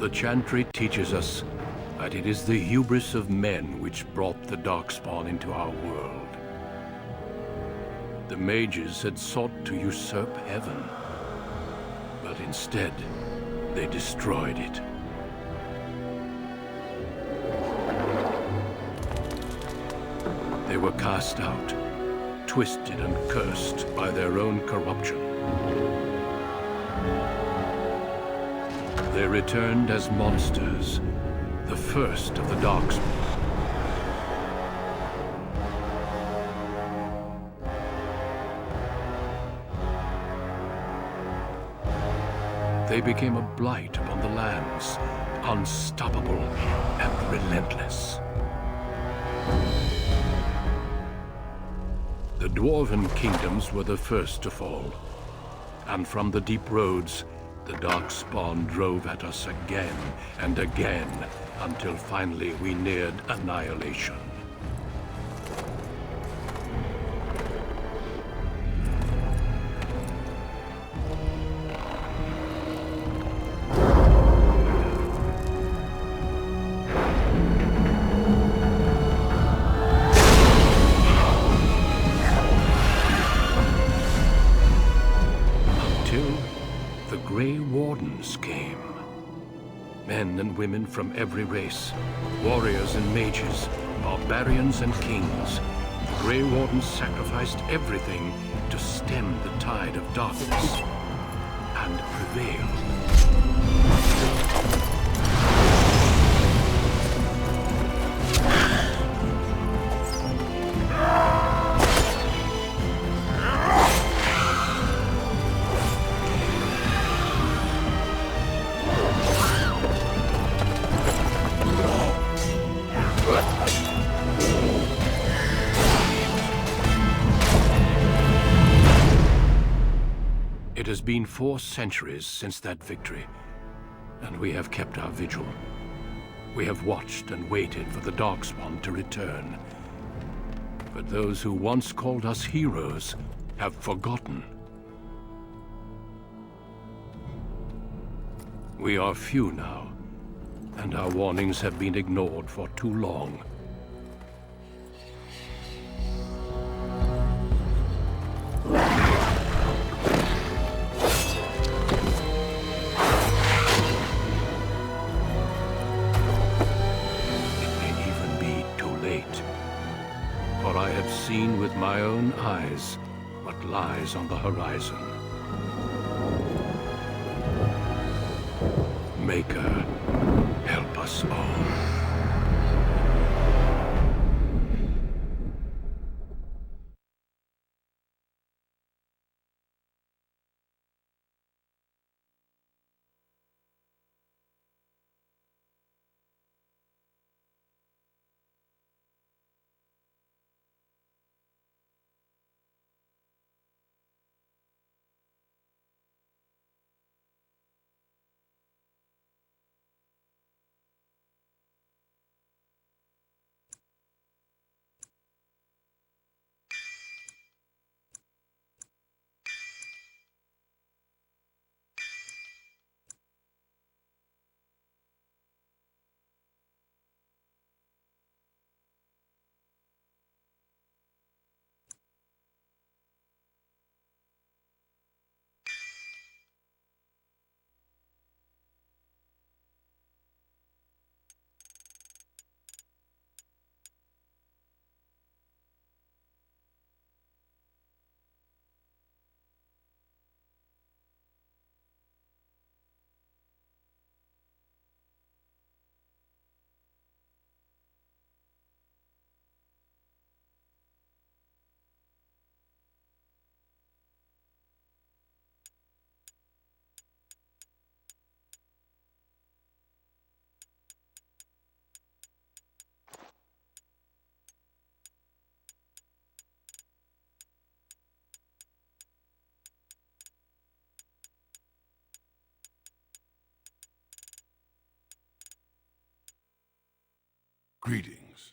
The chantry teaches us that it is the hubris of men which brought the Darkspawn into our world. The mages had sought to usurp heaven, but instead, they destroyed it. They were cast out, twisted and cursed by their own corruption. They returned as monsters, the first of the Darkspawn. They became a blight upon the lands, unstoppable and relentless. The Dwarven kingdoms were the first to fall, and from the deep roads, the Darkspawn drove at us again and again, until finally we neared annihilation. Men and women from every race, warriors and mages, barbarians and kings. The Grey Wardens sacrificed everything to stem the tide of darkness, and prevailed. It has been 4 centuries since that victory, and we have kept our vigil. We have watched and waited for the Darkspawn to return. But those who once called us heroes have forgotten. We are few now, and our warnings have been ignored for too long. I have seen with my own eyes what lies on the horizon. Maker, help us all. Greetings.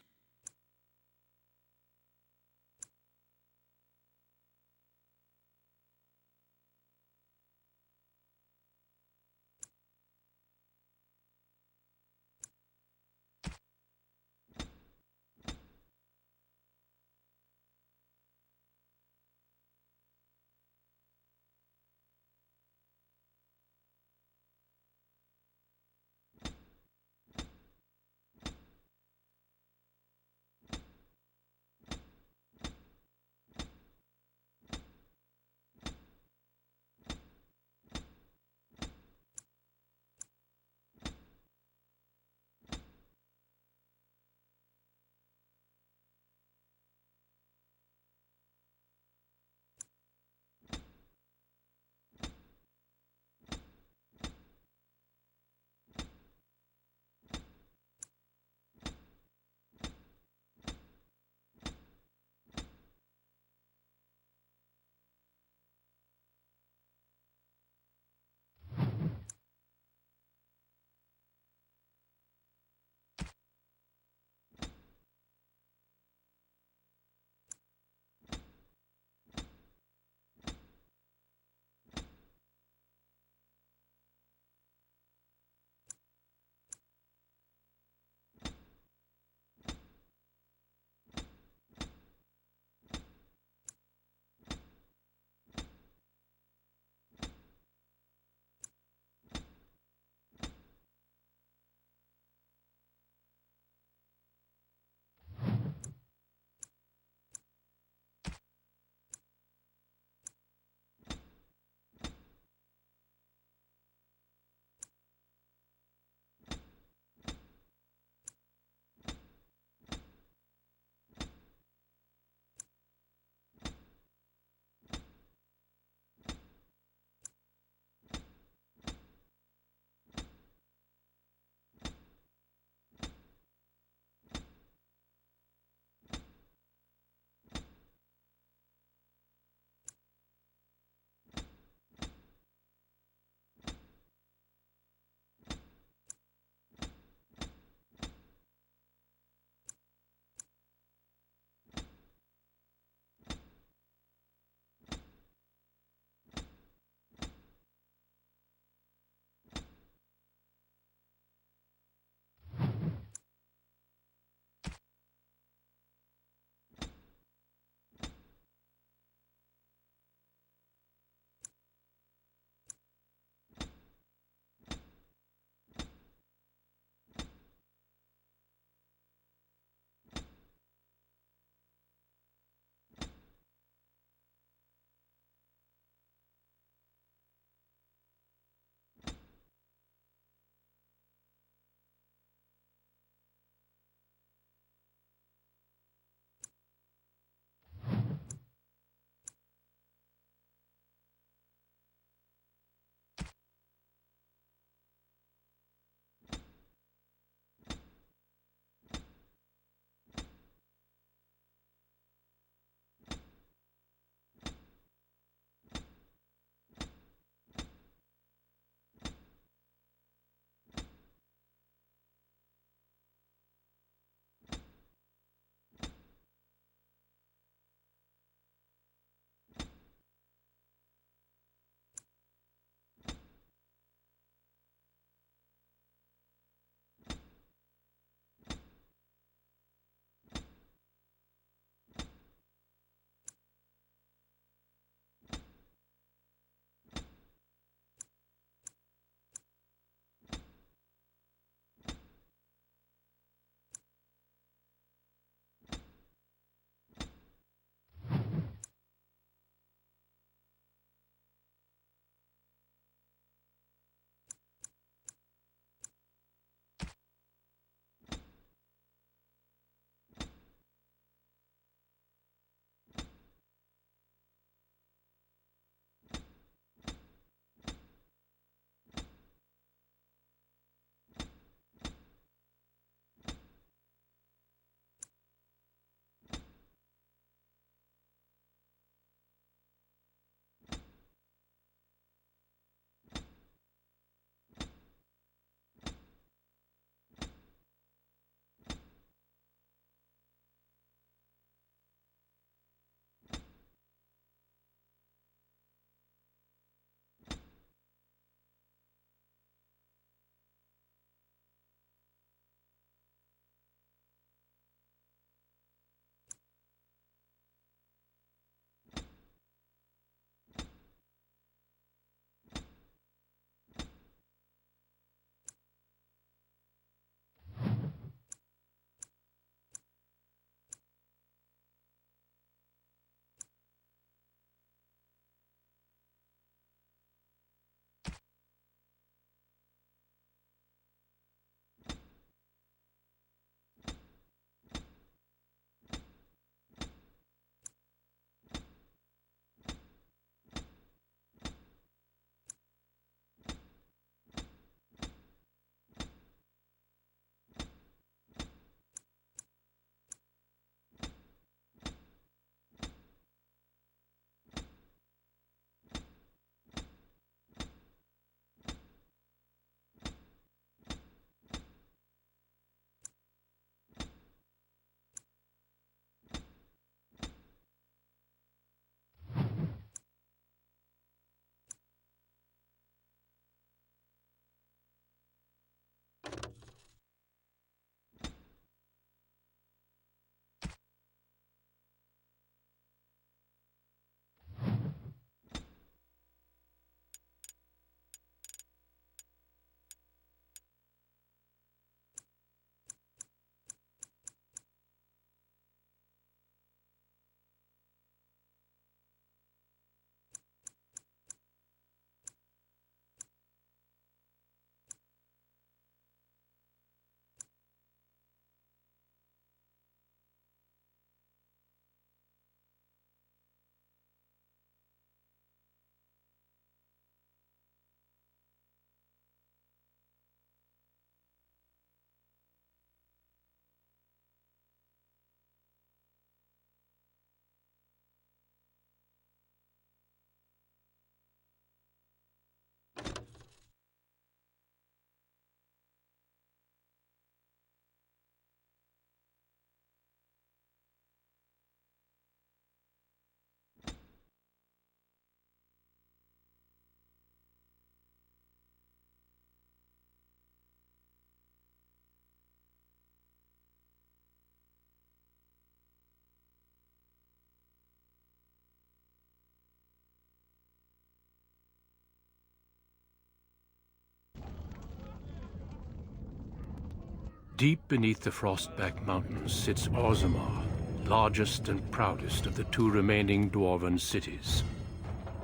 Deep beneath the Frostback Mountains sits Orzammar, largest and proudest of the two remaining dwarven cities.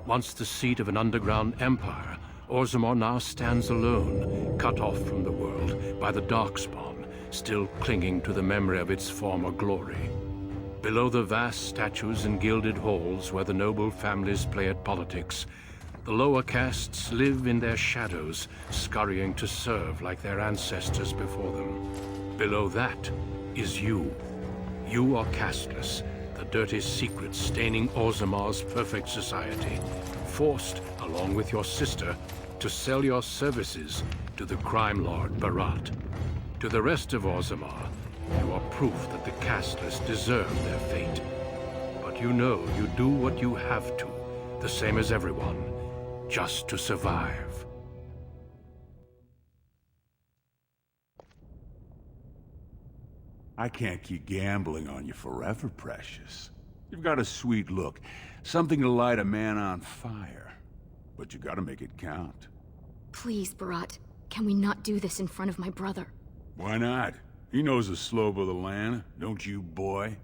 Once the seat of an underground empire, Orzammar now stands alone, cut off from the world by the Darkspawn, still clinging to the memory of its former glory. Below the vast statues and gilded halls where the noble families play at politics, the lower castes live in their shadows, scurrying to serve like their ancestors before them. Below that is you. You are casteless, the dirty secret staining Orzammar's perfect society, forced, along with your sister, to sell your services to the crime lord Barat. To the rest of Orzammar, you are proof that the casteless deserve their fate. But you know you do what you have to, the same as everyone, just to survive. I can't keep gambling on you forever, Precious. You've got a sweet look, something to light a man on fire. But you gotta make it count. Please, Barat, can we not do this in front of my brother? Why not? He knows the slope of the land, don't you, boy?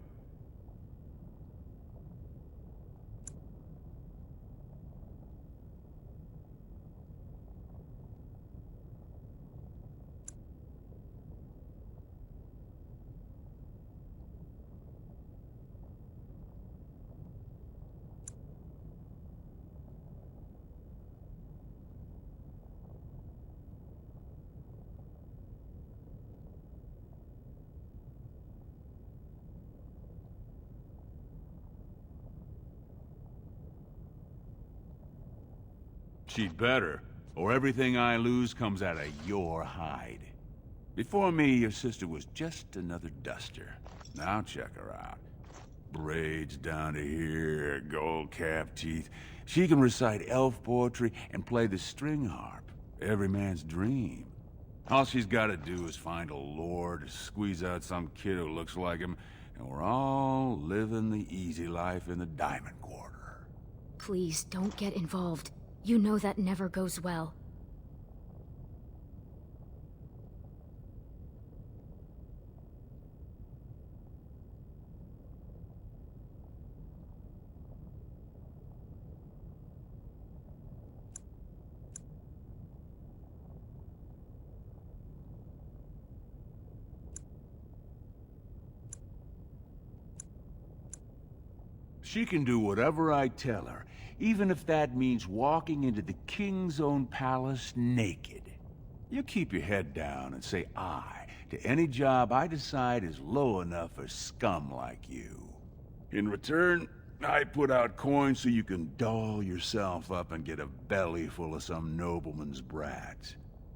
She'd better, or everything I lose comes out of your hide. Before me, your sister was just another duster. Now check her out. Braids down to here, gold-capped teeth. She can recite elf poetry and play the string harp. Every man's dream. All she's gotta do is find a lord, squeeze out some kid who looks like him, and we're all living the easy life in the Diamond Quarter. Please, don't get involved. You know that never goes well. She can do whatever I tell her, even if that means walking into the king's own palace naked. You keep your head down and say aye to any job I decide is low enough for scum like you. In return, I put out coins so you can doll yourself up and get a belly full of some nobleman's brats.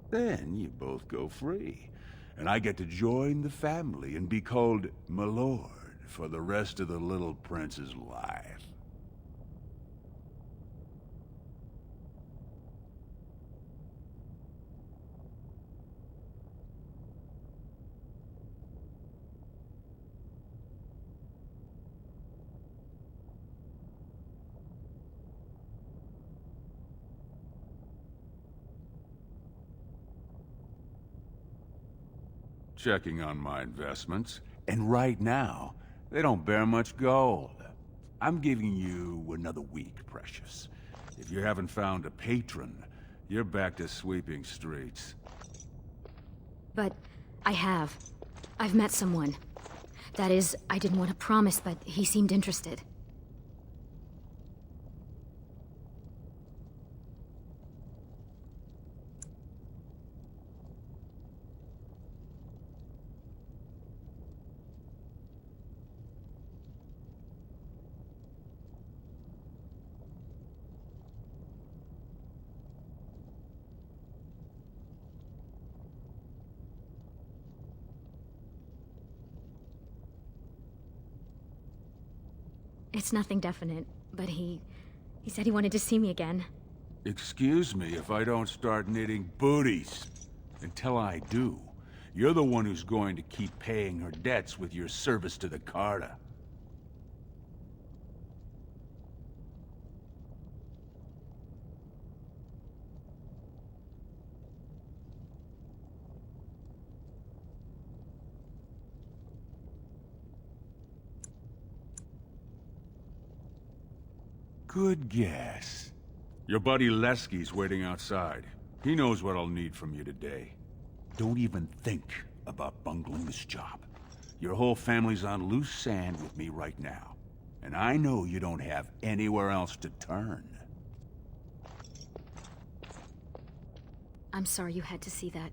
Then you both go free, and I get to join the family and be called my lord for the rest of the little prince's life. Checking on my investments, and right now, they don't bear much gold. I'm giving you another week, Precious. If you haven't found a patron, you're back to sweeping streets. But I have. I've met someone. That is, I didn't want to promise, but he seemed interested. It's nothing definite, but he said he wanted to see me again. Excuse me if I don't start knitting booties. Until I do, you're the one who's going to keep paying her debts with your service to the Carta. Good guess. Your buddy Lesky's waiting outside. He knows what I'll need from you today. Don't even think about bungling this job. Your whole family's on loose sand with me right now. And I know you don't have anywhere else to turn. I'm sorry you had to see that.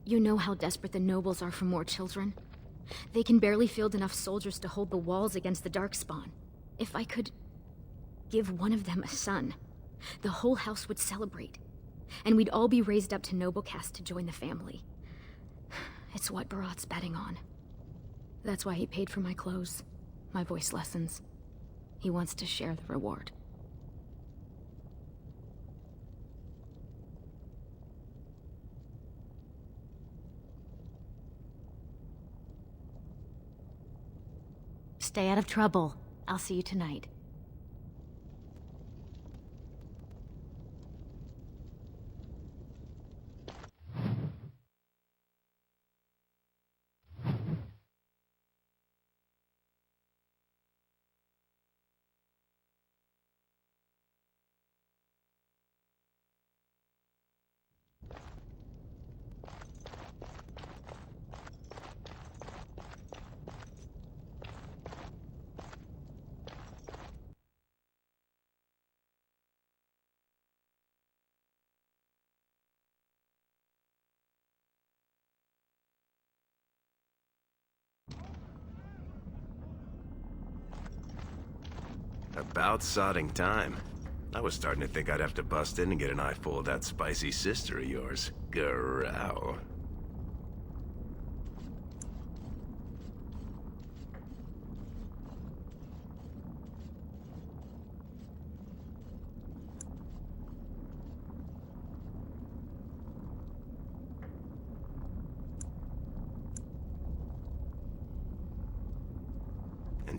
You know how desperate the nobles are for more children? They can barely field enough soldiers to hold the walls against the Darkspawn. If I could give one of them a son, the whole house would celebrate. And we'd all be raised up to noble caste to join the family. It's what Barat's betting on. That's why he paid for my clothes, my voice lessons. He wants to share the reward. Stay out of trouble. I'll see you tonight. About sodding time. I was starting to think I'd have to bust in and get an eyeful of that spicy sister of yours. Growl.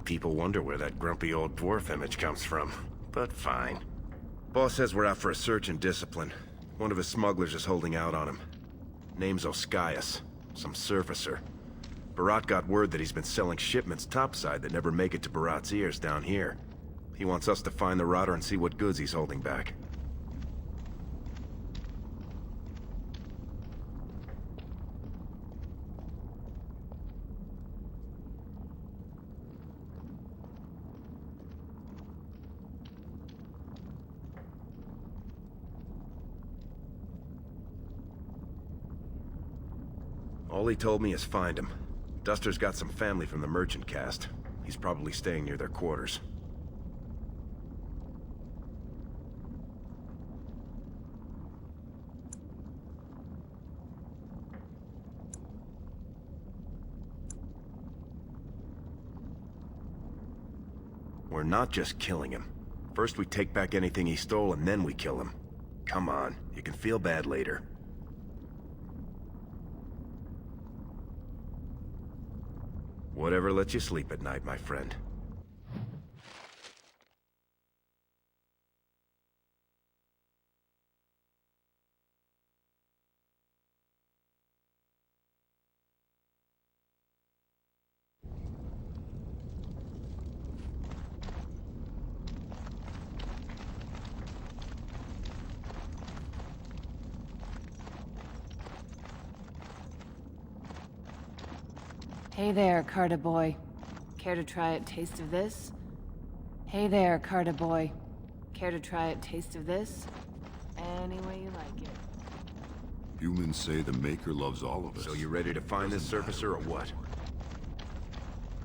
People wonder where that grumpy old dwarf image comes from. But fine. Boss says we're out for a search and discipline. One of his smugglers is holding out on him. Name's Oskias. Some surfacer. Barat got word that he's been selling shipments topside that never make it to Barat's ears down here. He wants us to find the rotter and see what goods he's holding back. All he told me is find him. Duster's got some family from the merchant caste. He's probably staying near their quarters. We're not just killing him. First we take back anything he stole and then we kill him. Come on, you can feel bad later. Whatever lets you sleep at night, my friend. Hey there, Carter boy. Care to try a taste of this? Hey there, Carter boy. Care to try a taste of this? Any way you like it. Humans say the Maker loves all of us. So you ready to find this surfacer or what?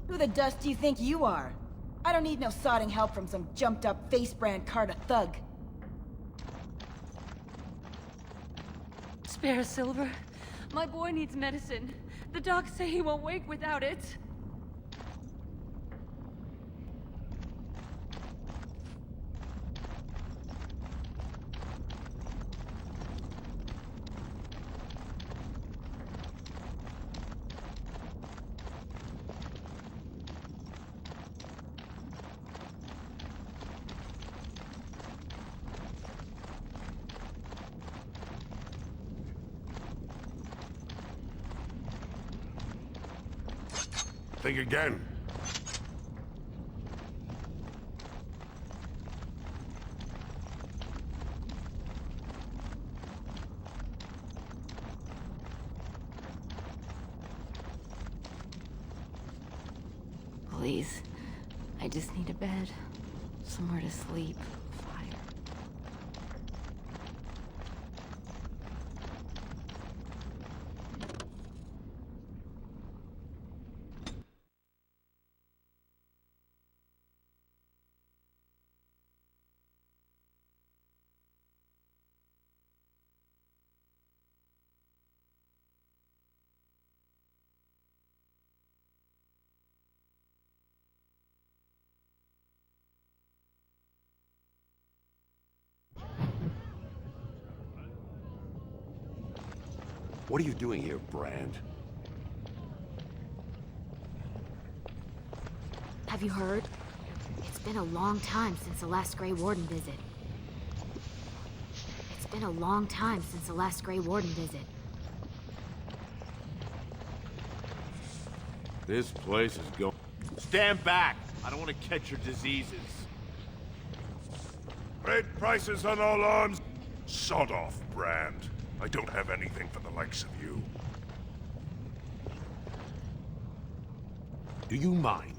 Who the dust do you think you are? I don't need no sodding help from some jumped-up face-brand Carter thug. Spare Silver. My boy needs medicine. The docs say he won't wake without it. Think again. Please. I just need a bed. Somewhere to sleep. Fire. What are you doing here, Brand? Have you heard? It's been a long time since the last Grey Warden visit. It's been a long time since the last Grey Warden visit. This place is going... Stand back! I don't want to catch your diseases. Red prices on all arms. Sod off, Brand. I don't have anything for the likes of you. Do you mind?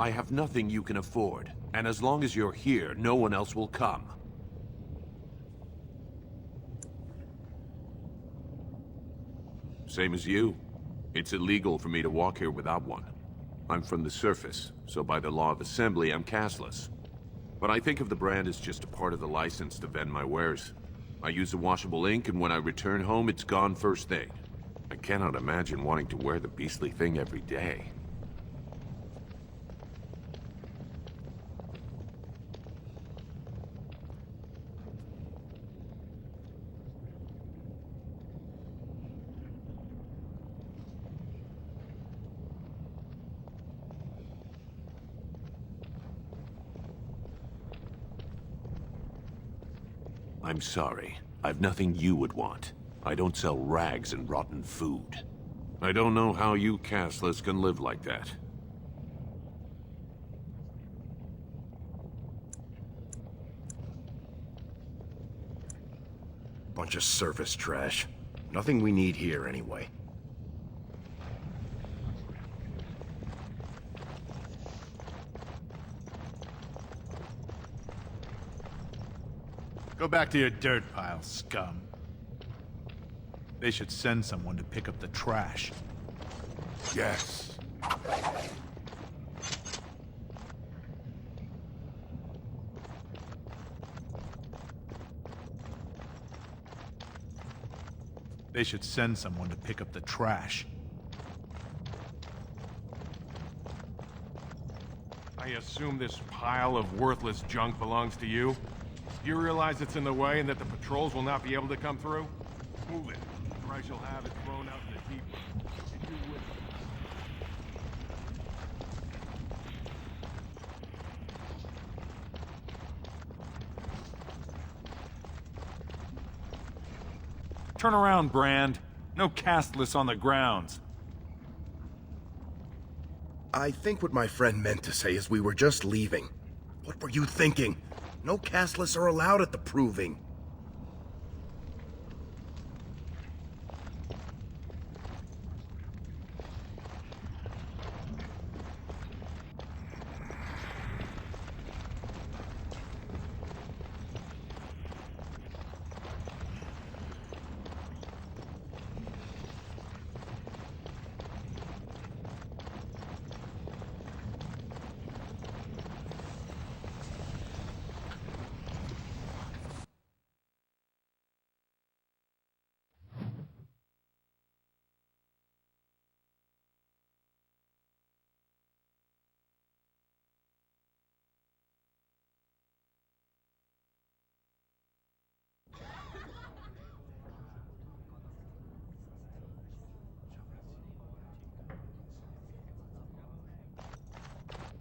I have nothing you can afford, and as long as you're here, no one else will come. Same as you. It's illegal for me to walk here without one. I'm from the surface, so by the law of assembly, I'm cashless. But I think of the brand as just a part of the license to vend my wares. I use a washable ink, and when I return home, it's gone first thing. I cannot imagine wanting to wear the beastly thing every day. I'm sorry. I've nothing you would want. I don't sell rags and rotten food. I don't know how you castless can live like that. Bunch of surface trash. Nothing we need here, anyway. Go back to your dirt pile, scum. They should send someone to pick up the trash. Yes. They should send someone to pick up the trash. I assume this pile of worthless junk belongs to you? Do you realize it's in the way and that the patrols will not be able to come through? Move it, or I shall have it thrown out in the deep end. If you will. Turn around, Brand. No castless on the grounds. I think what my friend meant to say is we were just leaving. What were you thinking? No castless are allowed at the Proving.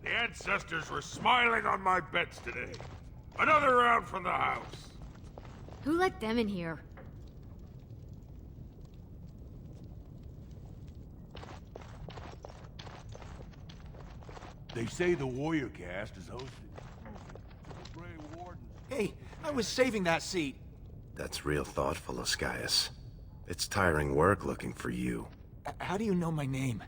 The ancestors were smiling on my bets today. Another round from the house. Who let them in here? They say the warrior caste is hosted the Grey Wardens. Hey, I was saving that seat. That's real thoughtful, Oscius. It's tiring work looking for you. How do you know my name?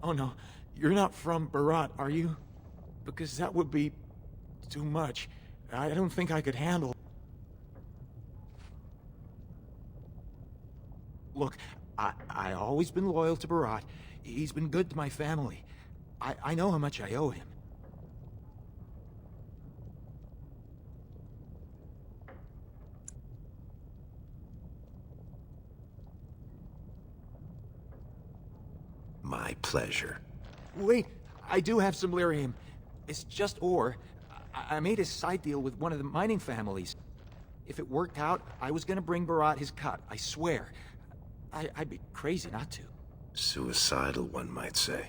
Oh no, you're not from Barat, are you? Because that would be too much. I don't think I could handle. Look, I always been loyal to Barat. He's been good to my family. I know how much I owe him. My pleasure. Wait, I do have some lyrium. It's just ore. I made a side deal with one of the mining families. If it worked out, I was gonna bring Barat his cut, I swear. I'd be crazy not to. Suicidal, one might say.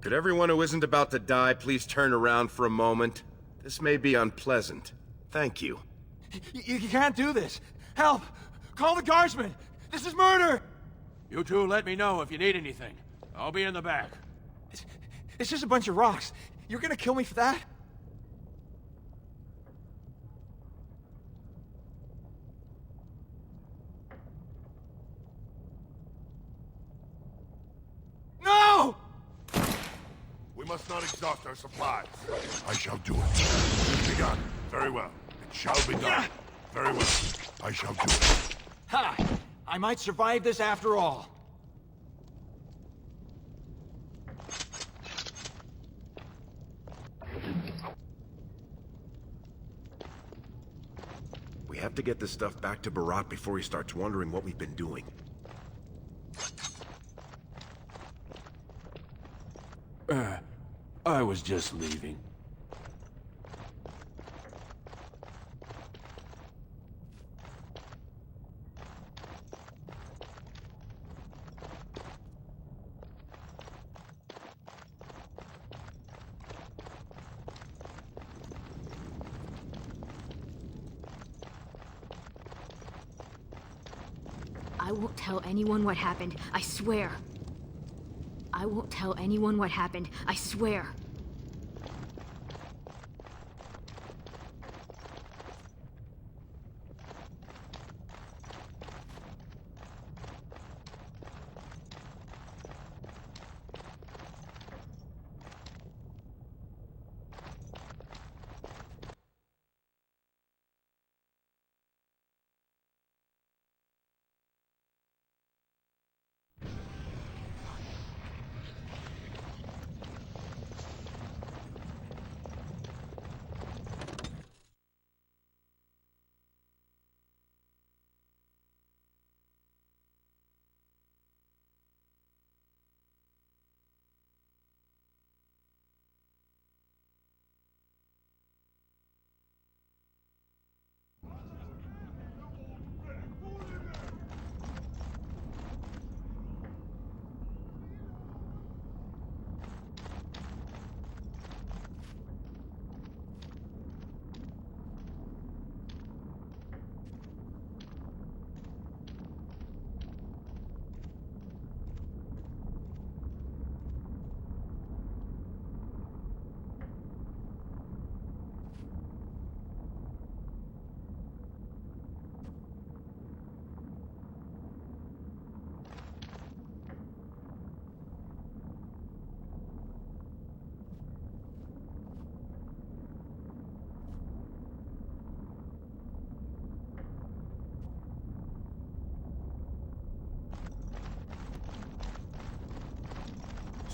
Could everyone who isn't about to die please turn around for a moment? This may be unpleasant. Thank you. You can't do this! Help! Call the guardsmen! This is murder! You two let me know if you need anything. I'll be in the back. It's just a bunch of rocks. You're gonna kill me for that? No! We must not exhaust our supplies. I shall do it. It is begun. Very well. It shall be done. Very well. I shall do it. Ha! I might survive this after all. We have to get this stuff back to Barat before he starts wondering what we've been doing. I was just leaving. I won't tell anyone what happened, I swear. I won't tell anyone what happened, I swear.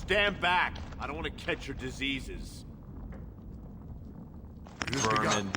Stand back! I don't want to catch your diseases. Vermin.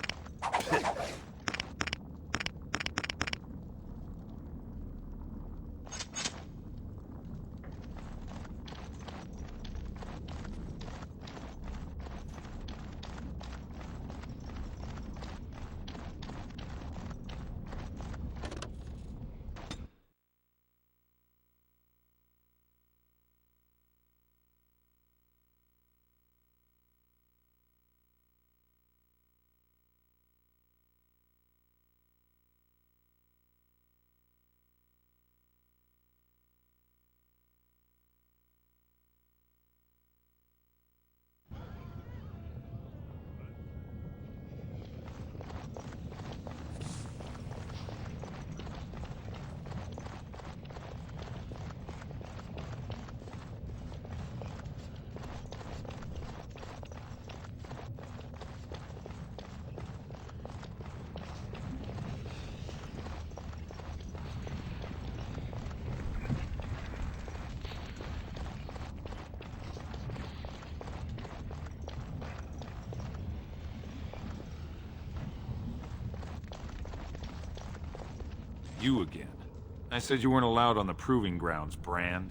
You again. I said you weren't allowed on the proving grounds, Brand.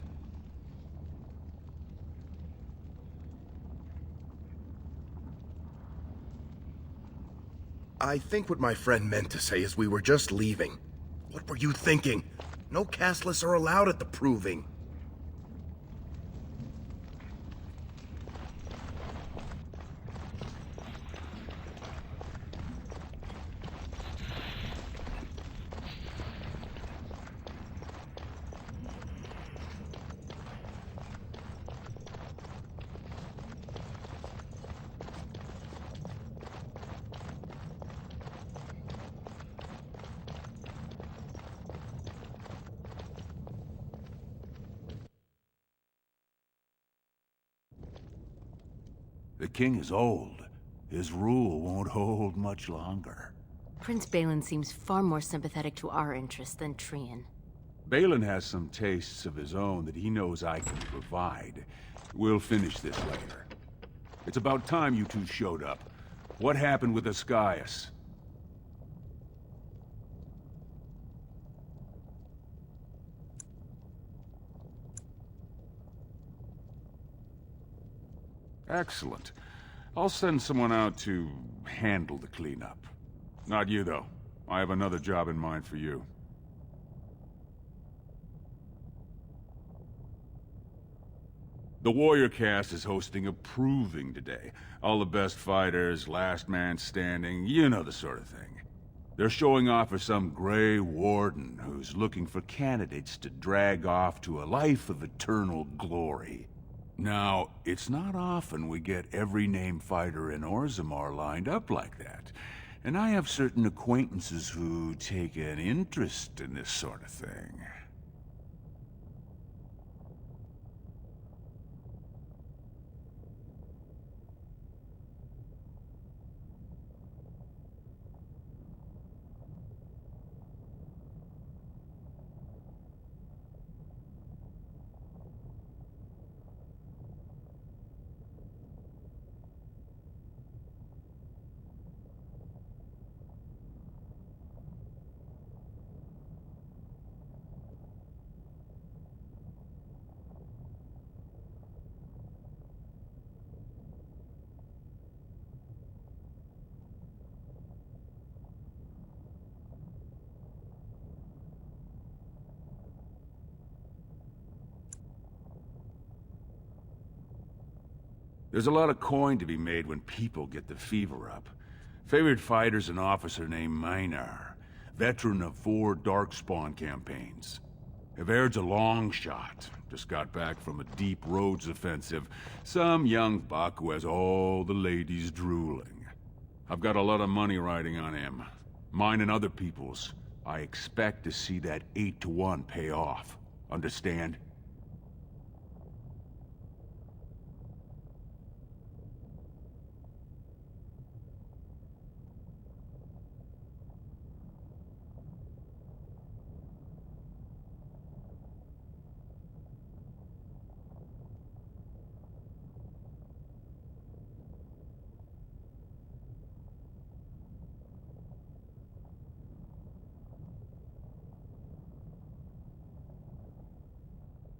I think what my friend meant to say is we were just leaving. What were you thinking? No castless are allowed at the proving. The king is old. His rule won't hold much longer. Prince Balin seems far more sympathetic to our interests than Trian. Balin has some tastes of his own that he knows I can provide. We'll finish this later. It's about time you two showed up. What happened with Ascaius? Excellent. I'll send someone out to handle the cleanup. Not you, though. I have another job in mind for you. The Warrior Cast is hosting a proving today. All the best fighters, last man standing, you know the sort of thing. They're showing off for some Grey Warden who's looking for candidates to drag off to a life of eternal glory. Now, it's not often we get every named fighter in Orzammar lined up like that. And I have certain acquaintances who take an interest in this sort of thing. There's a lot of coin to be made when people get the fever up. Favorite fighter's an officer named Minar, veteran of 4 Darkspawn campaigns. Everd's a long shot, just got back from a deep roads offensive. Some young buck who has all the ladies drooling. I've got a lot of money riding on him. Mine and other people's. I expect to see that 8-to-1 pay off. Understand?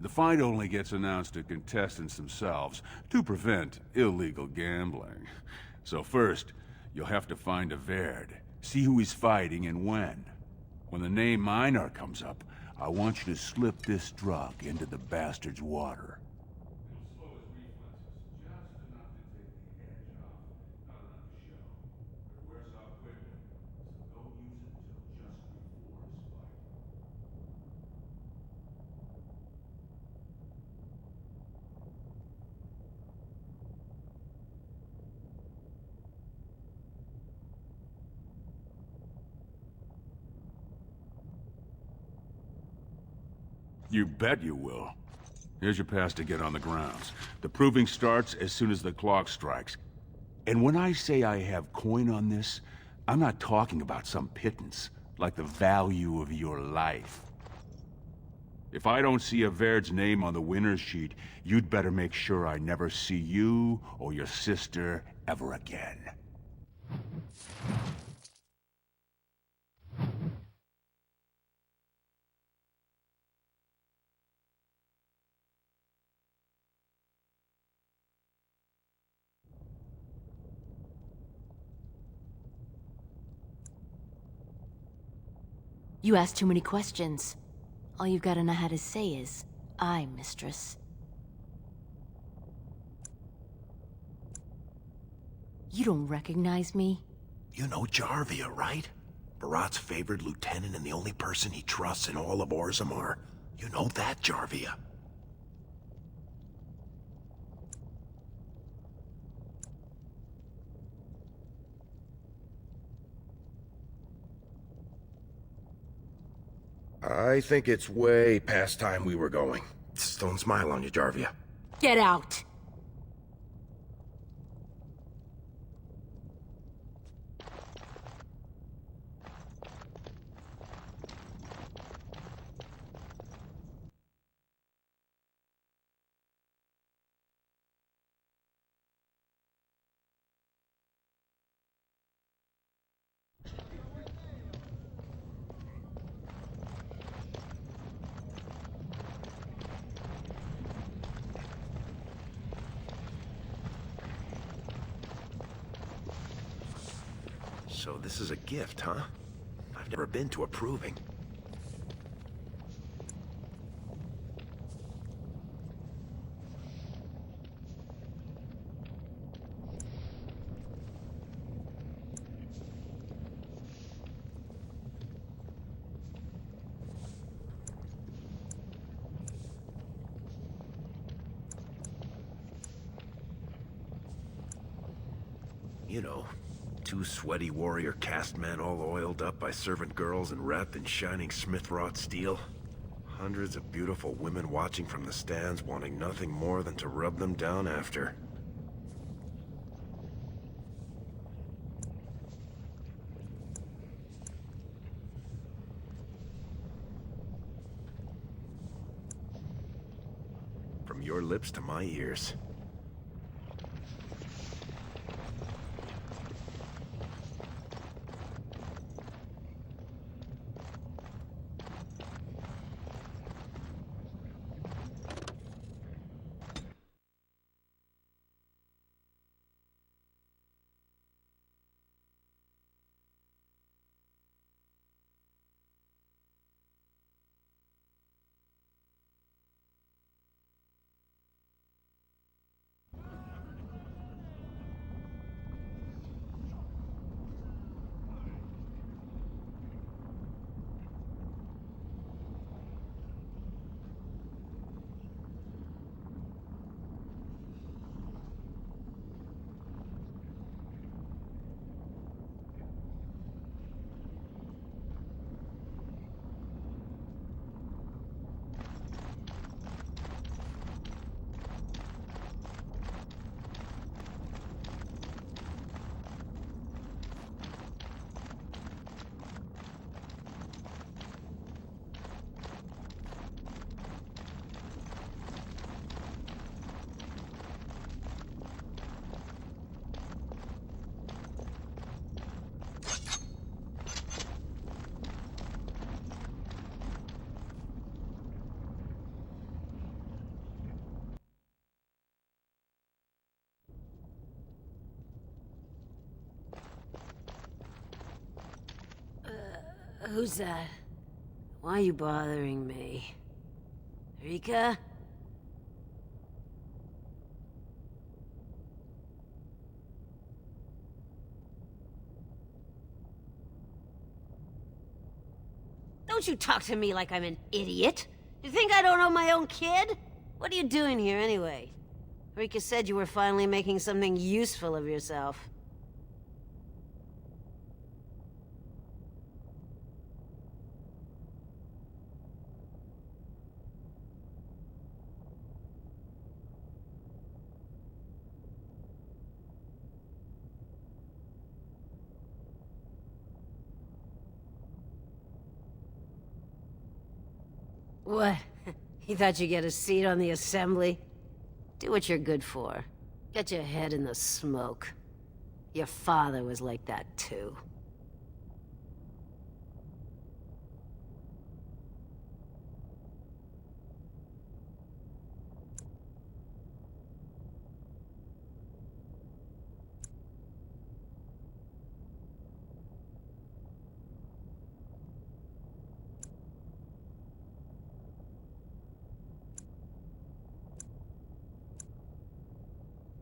The fight only gets announced to contestants themselves to prevent illegal gambling. So first, you'll have to find a Verd, see who he's fighting and when. When the name Minar comes up, I want you to slip this drug into the bastard's water. You bet you will. Here's your pass to get on the grounds. The proving starts as soon as the clock strikes. And when I say I have coin on this, I'm not talking about some pittance, like the value of your life. If I don't see a Verd's name on the winner's sheet, you'd better make sure I never see you or your sister ever again. You ask too many questions. All you've got to know how to say is, "Aye, mistress." You don't recognize me? You know Jarvia, right? Barat's favored lieutenant and the only person he trusts in all of Orzammar. You know that, Jarvia. I think it's way past time we were going. Just don't smile on you, Jarvia. Get out! So this is a gift, huh? I've never been to a proving. You know, two sweaty warrior caste men all oiled up by servant girls and wrapped in shining smith-wrought steel. Hundreds of beautiful women watching from the stands, wanting nothing more than to rub them down after. From your lips to my ears. Who's that? Why are you bothering me? Rika? Don't you talk to me like I'm an idiot. You think I don't know my own kid? What are you doing here anyway? Rika said you were finally making something useful of yourself. What? You thought you'd get a seat on the assembly? Do what you're good for. Get your head in the smoke. Your father was like that too.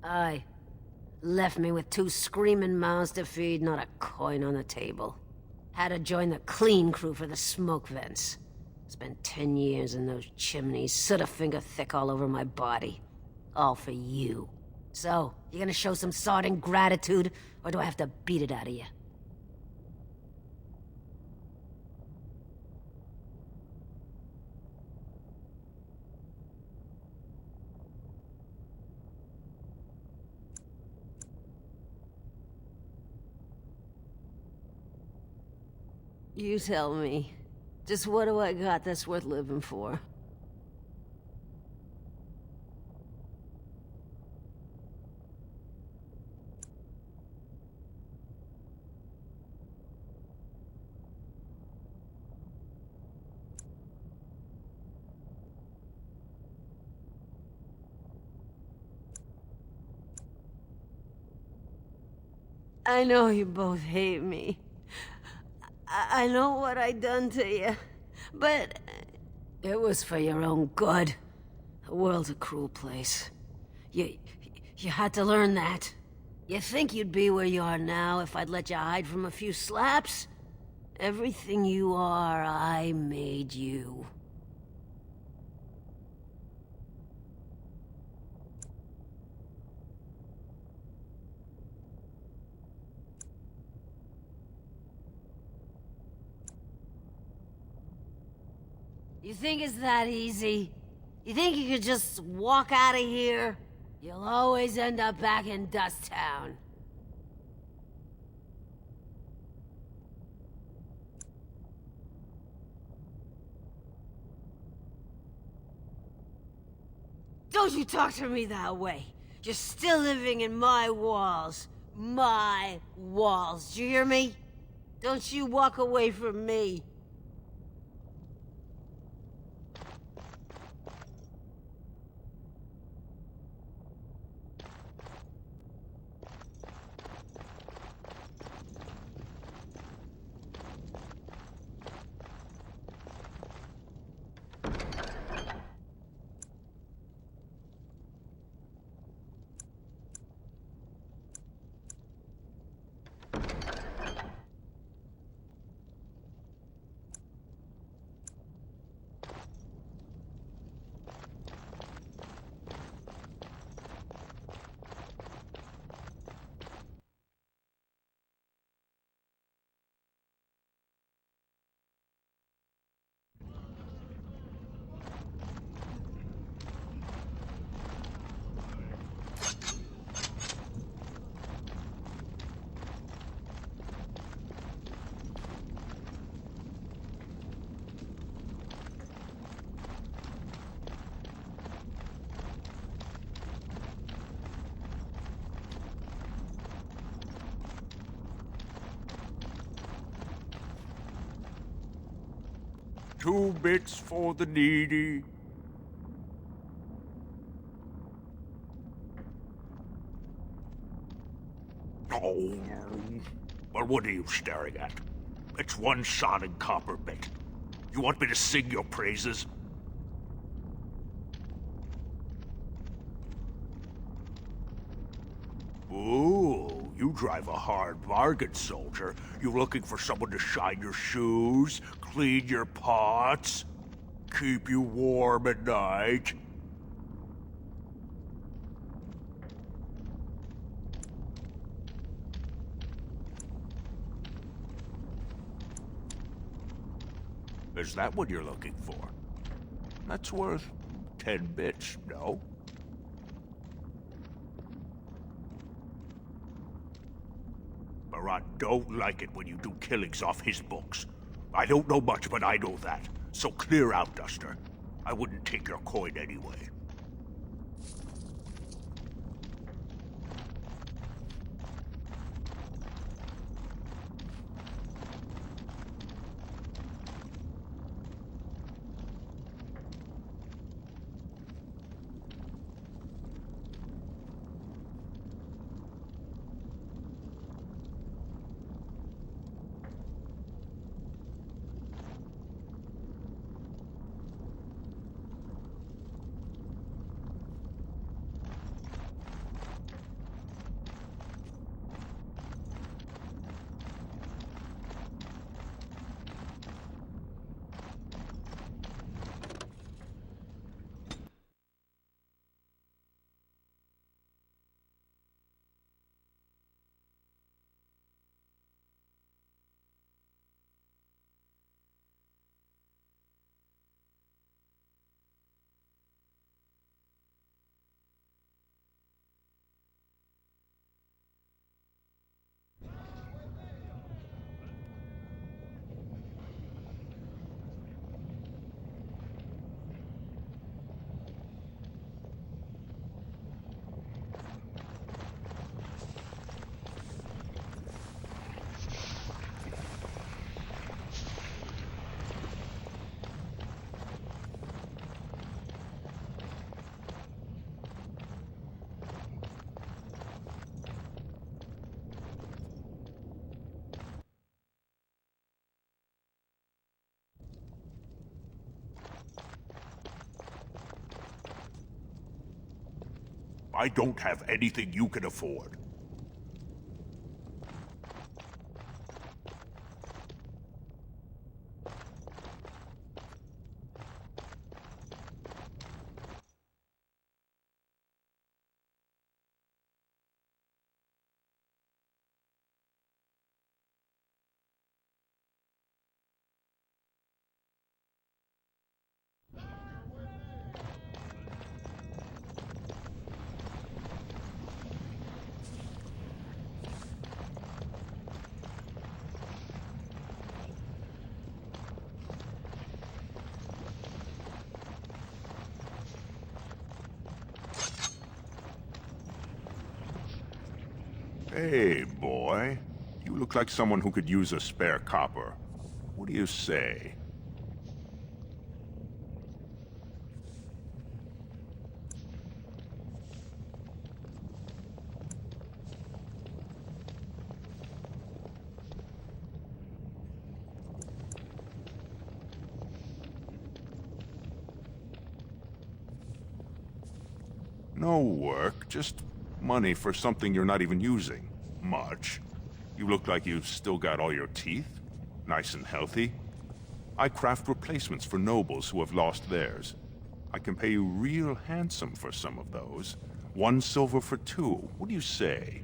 Aye. Left me with 2 screaming mouths to feed, not a coin on the table. Had to join the clean crew for the smoke vents. Spent 10 years in those chimneys, soot a finger thick all over my body. All for you. So, you gonna show some sordid gratitude, or do I have to beat it out of you? You tell me. Just what do I got that's worth living for? I know you both hate me. I know what I done to you, but it was for your own good. The world's a cruel place. You had to learn that. You think you'd be where you are now if I'd let you hide from a few slaps? Everything you are, I made you. You think it's that easy? You think you could just walk out of here? You'll always end up back in Dust Town. Don't you talk to me that way. You're still living in my walls. My walls. Do you hear me? Don't you walk away from me. Two bits for the needy. Oh, well, what are you staring at? It's one sodding copper bit. You want me to sing your praises? Ooh, you drive a hard bargain, soldier. You looking for someone to shine your shoes, clean your pots, keep you warm at night? Is that what you're looking for? That's worth 10 bits, no? Barat don't like it when you do killings off his books. I don't know much, but I know that. So clear out, Duster. I wouldn't take your coin anyway. I don't have anything you can afford. Hey, boy. You look like someone who could use a spare copper. What do you say? No work, just money for something you're not even using. Much. You look like you've still got all your teeth. Nice and healthy. I craft replacements for nobles who have lost theirs. I can pay you real handsome for some of those. 1 silver for 2. What do you say?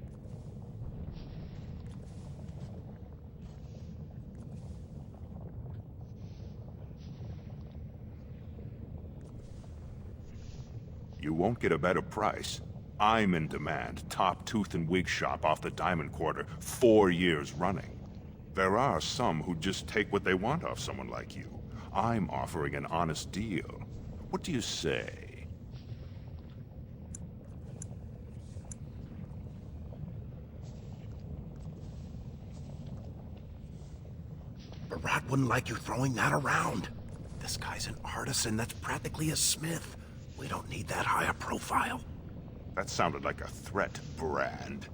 You won't get a better price. I'm in demand, top tooth and wig shop off the Diamond Quarter, 4 years running. There are some who just take what they want off someone like you. I'm offering an honest deal. What do you say? Barat wouldn't like you throwing that around. This guy's an artisan that's practically a smith. We don't need that high a profile. That sounded like a threat, Brand.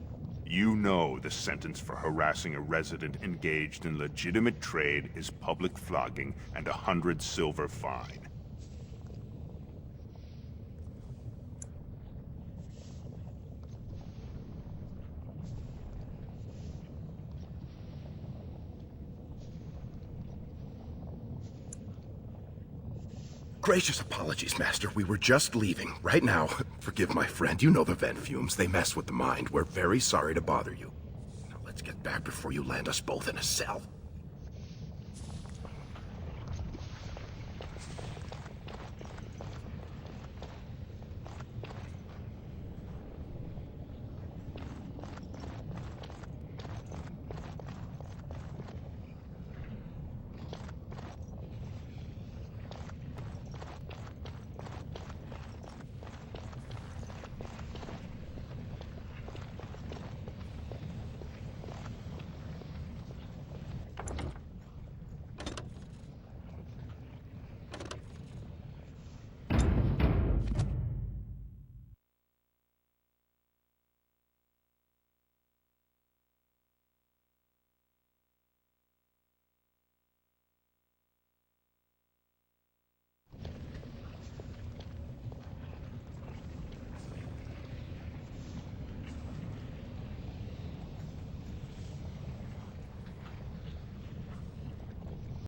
You know the sentence for harassing a resident engaged in legitimate trade is public flogging and 100 silver fine. Gracious apologies, Master. We were just leaving. Right now, forgive my friend. You know the vent fumes. They mess with the mind. We're very sorry to bother you. Now let's get back before you land us both in a cell.